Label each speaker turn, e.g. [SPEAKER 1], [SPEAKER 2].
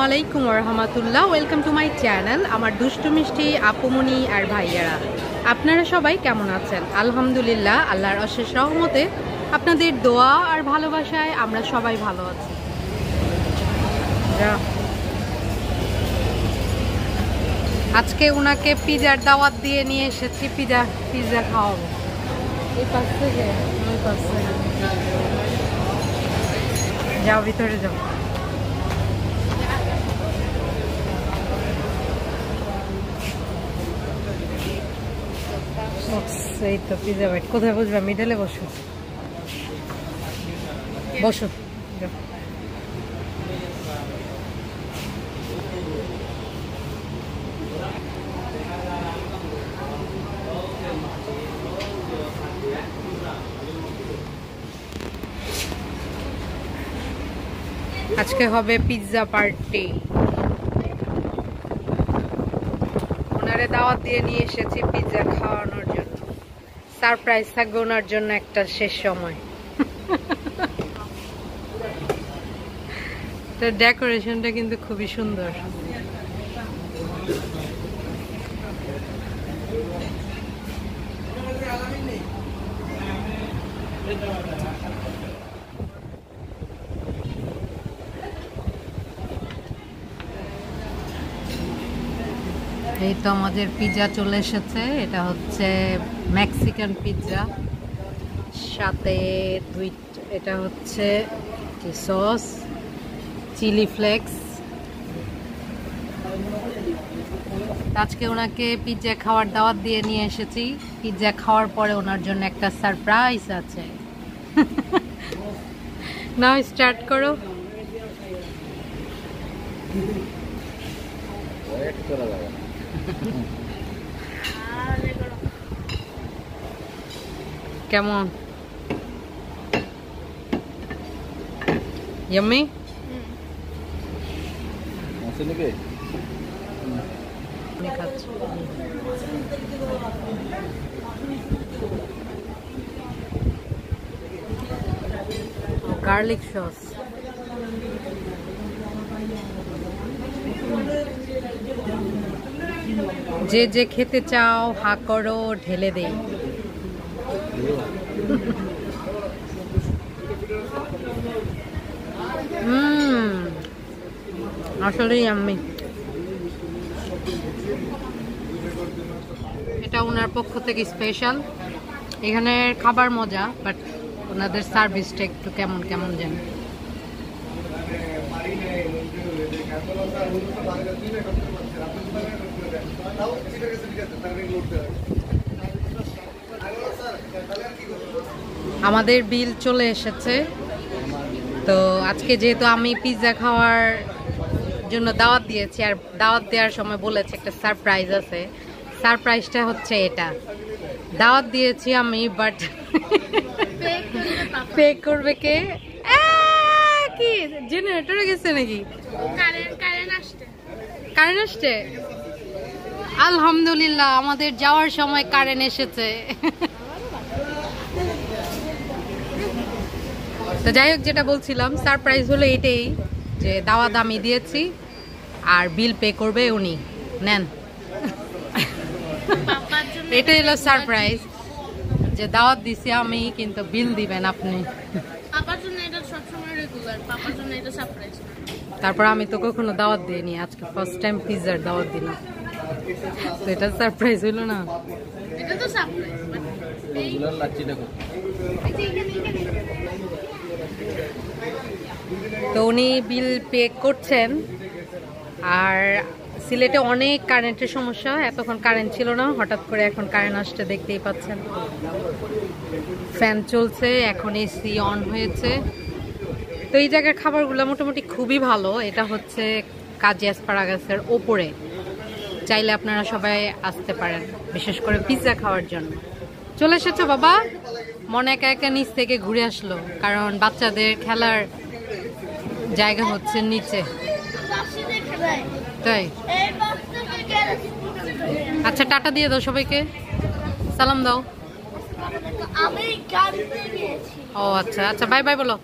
[SPEAKER 1] আলাইকুম ওয়া রাহমাতুল্লাহ। Welcome to my channel. আমার দুষ্টু মিষ্টি আপুমনি আর ভাইয়ারা, আপনারা সবাই কেমন আছেন? আলহামদুলিল্লাহ, আল্লাহর অশেষ রহমতে আপনাদের দোয়া আর ভালোবাসায় আমরা সবাই ভালো আছি। আজকে ওনাকে পিজার দাওয়াত দিয়ে নিয়ে এসেছি। পিজা খাওয়াবো। এই পাশ থেকে ওই পাশে যাও, ভিতরে যাও। এই তো পিজা বাইট। কোথায় বসবে? মিডলে বসো, বসো। আজকে হবে পিৎজা পার্টি। ওনারে দাওয়াত দিয়ে নিয়ে এসেছি পিৎজা খাওয়ানোর জন্য। সারপ্রাইজ থাকবে ওনার জন্য একটা শেষ সময়। ডেকোরেশনটা কিন্তু খুবই সুন্দর। এই তো আমাদের পিৎজা চলে এসেছে। এটা হচ্ছে মেক্সিকান পিৎজা, সাথে এটা হচ্ছে সস, চিলি ফ্লেক্স। আজকে ওনাকে পিৎজা খাওয়ার দাওয়াত দিয়ে নিয়ে এসেছি। পিৎজা খাওয়ার পরে ওনার জন্য একটা সারপ্রাইজ আছে। নাও স্টার্ট করো। কেমন? ইয়াম্মি? Garlic sauce. যে যে খেতে চাও হা করো, ঢেলে দেই। আসলেই আম্মি, এটা ওনার পক্ষ থেকে স্পেশাল। এখানে খাবার মজা, বাট ওনাদের সার্ভিসটা একটু কেমন কেমন যেন। আমাদের বিল চলে এসেছে। তো আজকে যেহেতু আমি পিৎজা খাওয়ার জন্য দাওয়াত দিয়েছি, আর দাওয়াত দেওয়ার সময় বলেছে একটা সারপ্রাইজ আছে। সারপ্রাইজটা হচ্ছে এটা। দাওয়াত দিয়েছি আমি, বাট পে করবে কে? কি জেনারেটরে গেছে নাকি? কারেন্ট আসছে। আলহামদুলিল্লাহ, আমাদের যাওয়ার সময় কারেন্ট এসেছে। তো যাই হোক, যেটা বলছিলাম, সারপ্রাইজ হলো এটাই যে দাওয়াত আমি দিয়েছি আর বিল পে করবে উনি। নেন, এটাই হলো সারপ্রাইজ, যে দাওয়াত দিছি আমি কিন্তু বিল দিবেন আপনি। তারপর আমি তো কখনো দাওয়াত দিইনি, আজকে ফার্স্ট টাইম পিৎজার দাওয়াত দিলাম। তো এটা সারপ্রাইজ হইলো না? তো উনি বিল পে করছেন। আর সিলেটে অনেক কারেন্টের সমস্যা। এতক্ষণ কারেন্ট ছিল না, হঠাৎ করে এখন কারেন্ট আসছে, দেখতেই পাচ্ছেন। ফ্যান চলছে, এখন এসি অন হয়েছে। তো এই জায়গার খাবারগুলো মোটামুটি খুবই ভালো। এটা হচ্ছে কাজী অ্যাসপারাগাসের ওপরে। চাইলে আপনারা সবাই আসতে পারেন, বিশেষ করে পিৎজা খাওয়ার জন্য। চলে এসেছো বাবা? মনে একা একা নিচ থেকে ঘুরে আসলো, কারণ বাচ্চাদের খেলার জায়গা হচ্ছে নিচে। তাই? আচ্ছা, টাটা দিয়ে দাও সবাইকে, সালাম দাও। ও আচ্ছা আচ্ছা, বাই বাই বলো।